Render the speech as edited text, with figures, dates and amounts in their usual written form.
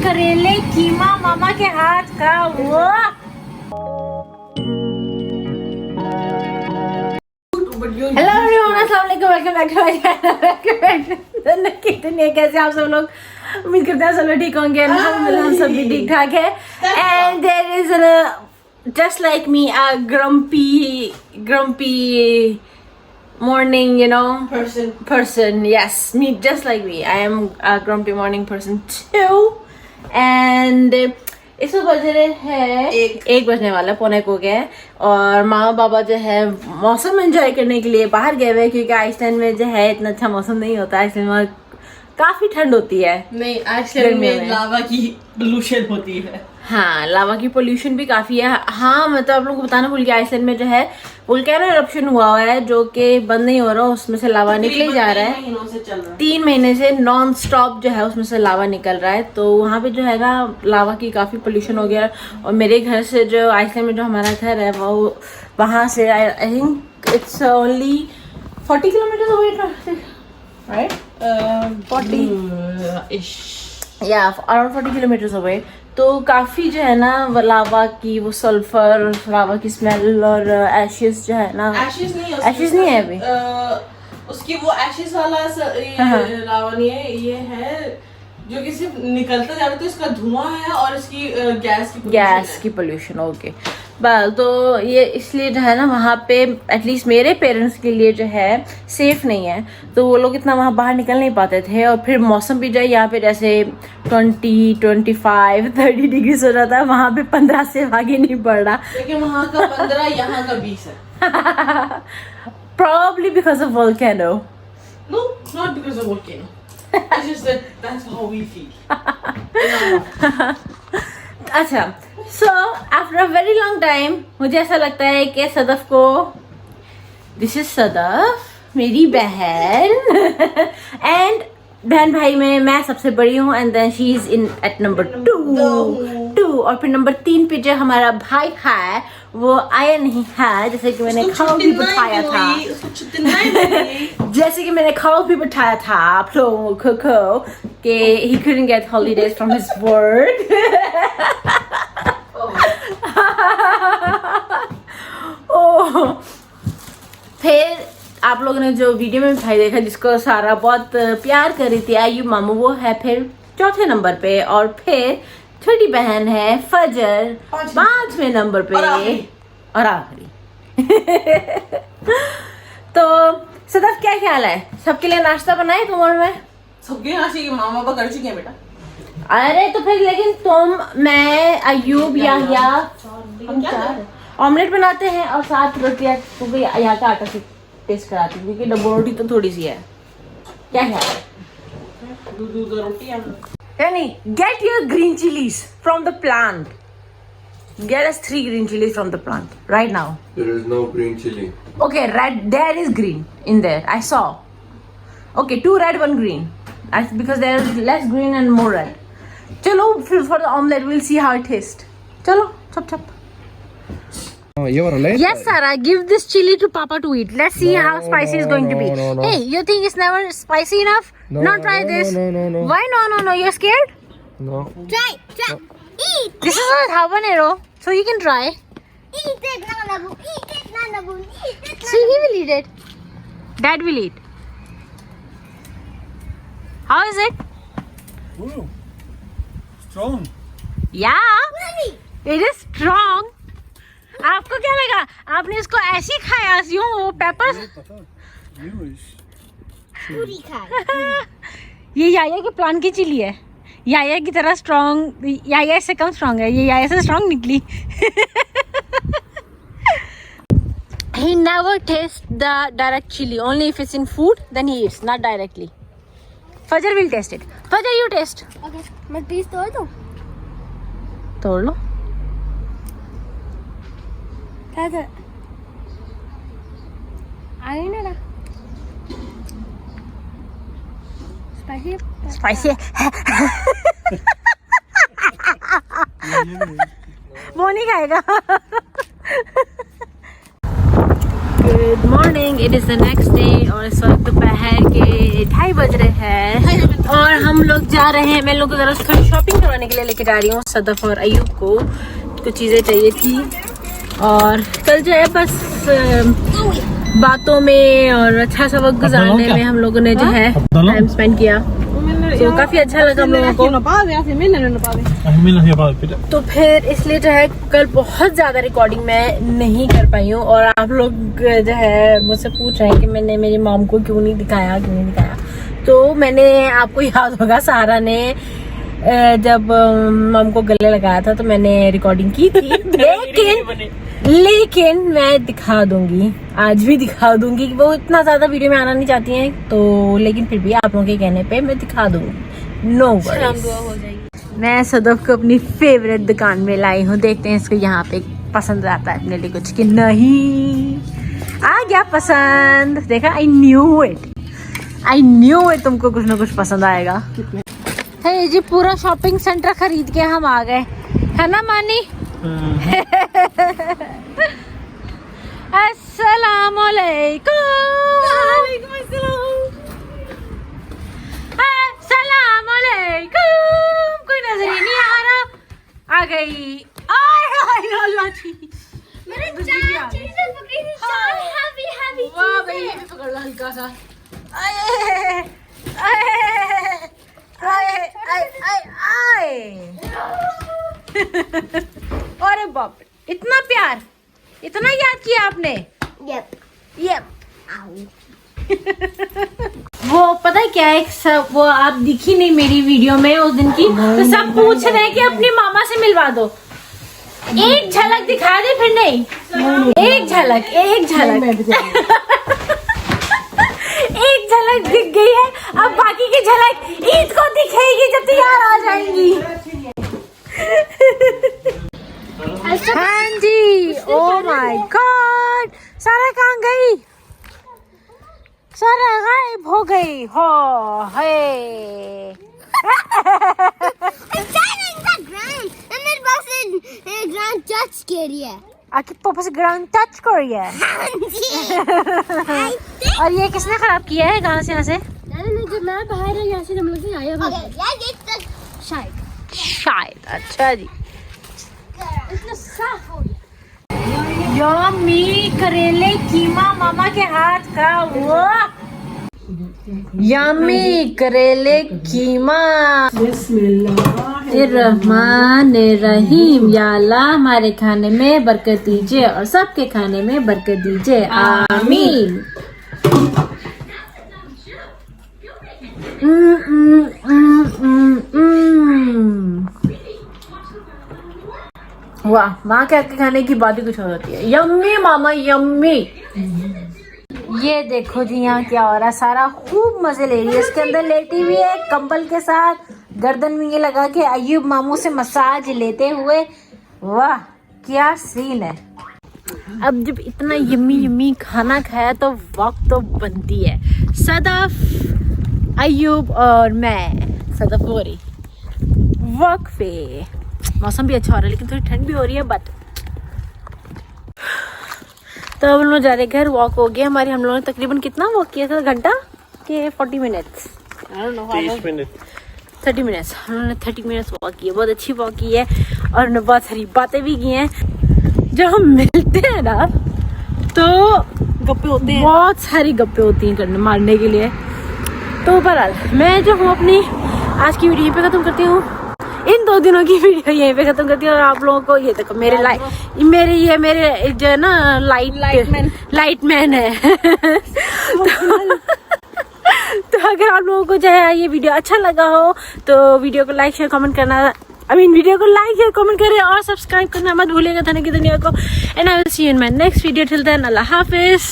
करेले कीमा मामा के हाथ का वो। हेलो एवरीवन, अस्सलाम वालेकुम, welcome back to my channel. कितने कैसे आप सब लोग? उम्मीद करते हैं सब लोग ठीक होंगे। अल्हम्दुलिल्लाह हम सब भी ठीक ठाक है। And there is just like me, a grumpy morning, you know, person. Yes, me, just like me. I am a grumpy morning person too. And इस वक्त बज रहे हैं एक बजने वाला, पौने को गए। और माँ बाबा जो है मौसम एंजॉय करने के लिए बाहर गए हुए, क्योंकि आइसलैंड में जो है इतना अच्छा मौसम नहीं होता। आइसलैंड में काफी ठंड होती है। नहीं, आइसलैंड में लावा की पोल्यूशन होती है। हाँ, लावा की पोल्यूशन भी काफी है। हाँ, मतलब आप लोगों को बताना भूल गया, आइसलैंड में जो है वोल्केनो एरप्शन हुआ है, जो कि बंद नहीं हो रहा, उसमें से लावा निकले जा रहा है। 3 महीने से नॉन स्टॉप जो है उसमें से लावा निकल रहा है। तो वहाँ पे जो है ना लावा की काफी पोल्यूशन हो गया। और मेरे घर से जो आइसलैंड में जो हमारा घर है वो वहाँ से I think it's only 40 kilometre away, right? 40 या अराउंड 40 किलोमीटर्स अवे। तो काफ़ी जो है ना लावा की वो सल्फर, लावा की स्मेल और एशेस जो है ना, एशेस नहीं है अभी उसकी वो एशेस वाला लावा नहीं है, ये है जो कि सिर्फ निकलता जा रहा है। तो इसका धुआं है और इसकी गैस की पोल्यूशन। ओके, बस तो ये इसलिए जो है ना वहाँ पे एटलीस्ट मेरे पेरेंट्स के लिए जो है सेफ नहीं है। तो वो लोग इतना वहाँ बाहर निकल नहीं पाते थे। और फिर मौसम भी जो है यहाँ पे जैसे 20, 25, 30 डिग्री हो जाता है, वहाँ पे 15 से आगे नहीं बढ़ रहा, क्योंकि वहाँ का 15 यहाँ का 20 है। Probably because of volcano. No, not because of volcano. It's just that's how we feel. अच्छा, so after a very long time मुझे ऐसा लगता है कि सदफ को, दिस इज सदफ मेरी बहन एंड बहन भाई में मैं सबसे बड़ी हूँ। And then she is in at number 2 और फिर नंबर 3 पे जो हमारा भाई है वो आया नहीं है, जैसे कि मैंने खाओ भी बिठाया था जैसे कि मैंने खाओ भी बिठाया था आप लोगों को कि he couldn't get holidays from his work. ओह, फिर आप लोगों ने जो वीडियो में भाई देखा जिसको सारा बहुत प्यार कर रही थी आयु मामू, वो है फिर 4थे नंबर पे। और फिर छोटी बहन है फजर 5वें नंबर पे और आखिरी। तो सदफ क्या ख्याल है? सबके लिए नाश्ता बनाए तुम्हारे में? सबके नाश्ते की मामा पापा कर चुके हैं बेटा। अरे तो फिर लेकिन तुम, मैं, अयूब, याहिया, हम 4 ऑमलेट बनाते हैं और 7 रोटियां तो भी यहाँ का आटा से टेस्ट कराती हूँ, क्योंकि डब्बो रोटी तो थोड़ी सी है। क्या ख्याल है? दूध रोटियां। Rani, get your green chilies from the plant. Get us 3 green chilies from the plant right now. There is no green chili. Okay, red. There is green in there. I saw. Okay, 2 red, 1 green. That's because there is less green and more red. Chalo, for the omelette, we'll see how it tastes. Chalo, chop chop. Oh, you are late. Yes, Sarah. Give this chili to Papa to eat. Let's see how spicy it's going to be. No. Hey, you think it's never spicy enough? No, Not try this. No. Why no? You're scared? No. Try. Eat. This is not habanero, so you can try. Eat it, Nanabu. Eat it, Nanabu. Eat it, See, he will eat it. Dad will eat. How is it? Ooh, strong. Yeah, it is strong. आपको क्या लगा? आपने इसको ऐसे ही खाया? यूं वो papers? पूरी खा। ये याया के प्लान की चिली है। याया की तरह स्ट्रॉन्ग, याया से कम स्ट्रॉन्ग है, ये याया से स्ट्रॉन्ग निकली। He never tastes the direct chili. Only if it's in food, then he eats, not directly. Fajr will taste it. Fajr, you taste. Okay, मैं पीस तोड़ दूँ? तोड़ लो। क्या कर? आई ना? Spicy. स्पाइसी है। वो नहीं खाएगा। Good morning, it is the next day और इस वक्त दोपहर के 2:30 बज रहे हैं और हम लोग जा रहे हैं। मैं लोग को जरा थोड़ी शॉपिंग करवाने के लिए लेके जा रही हूँ सदफ और अयूब को। कुछ चीज़ें चाहिए थी और कल जो है बस बातों में और अच्छा सा वक्त गुजारने में हम लोगों ने जो है टाइम स्पेंड किया, तो काफी अच्छा लगा हम लोगों को। तो फिर इसलिए जो है कल बहुत ज्यादा रिकॉर्डिंग मैं नहीं कर पाई हूँ और आप लोग जो है मुझसे पूछ रहे हैं कि मैंने मेरी मॉम को क्यों नहीं दिखाया। तो मैंने, आपको याद होगा सहारा ने जब मॉम को गले लगाया था तो मैंने रिकॉर्डिंग की थी लेकिन मैं दिखा दूंगी, आज भी दिखा दूंगी कि वो इतना ज्यादा वीडियो में आना नहीं चाहती हैं, तो लेकिन फिर भी आप लोगों के कहने पे मैं दिखा दूंगी। No worries. मैं सदफ को अपनी फेवरेट दुकान में लाई हूँ, देखते हैं इसको यहाँ पे पसंद आता है अपने लिए कुछ कि नहीं। आ गया पसंद, देखा, आई न्यू इट तुमको कुछ ना कुछ पसंद आएगा। है जी, पूरा शॉपिंग सेंटर खरीद के हम आ गए, है ना मानी? अस्सलामुअलैकुम। अस्सलामुअलैकुम। कोई नजर ही नहीं आ रहा। आ गई। मेरे चाची ने पकड़ी थी, चार हैवी वाह भाई, ये भी पकड़ लो हल्का सा। अरे बाप रे, इतना प्यार, इतना याद किया आपने। यप। वो पता है क्या है, सब वो आप दिखी नहीं मेरी वीडियो में उस दिन की, तो सब पूछ रहे हैं कि अपनी मामा से मिलवा दो। एक झलक दिखा दे, फिर नहीं, एक झलक एक झलक दिख गई है। अब बाकी की झलक ईद को दिखेगी जब तैयार आ जाएंगी। हाँ जी, ओ माय गॉड, सारा कहाँ गई? सारा गायब हो गई हो है। मेरे पास ग्राउंड टच के लिए आखिर पापा से ग्राउंड टच कर रही है। और ये किसने खराब किया है? कहाँ से? यहाँ से जब मैं बाहर यहाँ से हम लोग आया शायद। अच्छा जी, इतना साफ हो गया। यम्मी करेले कीमा मामा के हाथ का, वो यम्मी करेले कीमा। रहमान रहीम, या अल्लाह हमारे खाने में बरकत दीजिए और सबके खाने में बरकत दीजिए, आमीन। वाह, माँ के हाथ के खाने की बात ही कुछ हो जाती है। यम्मी मामा, यम्मी। ये देखो जी, यहाँ क्या हो रहा है। सारा खूब मजे ले रही है, इसके अंदर लेटी हुई है कंबल के साथ, गर्दन में ये लगा के अयूब मामू से मसाज लेते हुए। वाह क्या सीन है। अब जब इतना यम्मी खाना खाया तो वक्त तो बनती है। सदफ, अयूब और मैं, सदफ हो रही वक्त पे। मौसम भी अच्छा हो रहा है लेकिन थोड़ी ठंड भी हो रही है। बट तो अब हम लोग जा रहे घर। वॉक हो गया हमारी, हम लोगों ने तकरीबन कितना वॉक किया था? घंटा के 40 मिनट्स, 30 मिनट्स। हम लोगों ने 30 मिनट्स वॉक किया, बहुत अच्छी वॉक की है और हमने बहुत सारी बातें भी की हैं। जब हम मिलते हैं ना तो गप्पे होते हैं, बहुत सारी गप्पे होती हैं करने मारने के लिए। तो बहरहाल मैं जो हूँ अपनी आज की वीडियो पे ख़त्म करती हूँ, इन 2 दिनों की वीडियो यहीं पे खत्म करती हूँ। और आप लोगों को ये देखो, मेरे मेरे जो है ना लाइट मैन है। तो अगर आप लोगों को जो है ये वीडियो अच्छा लगा हो तो वीडियो को लाइक शेयर कमेंट करना, वीडियो को लाइक शेयर कमेंट करें और सब्सक्राइब करना मत भूलिएगा धनी की दुनिया को। And I will see you in my next video. Till then, अल्लाह हाफिज।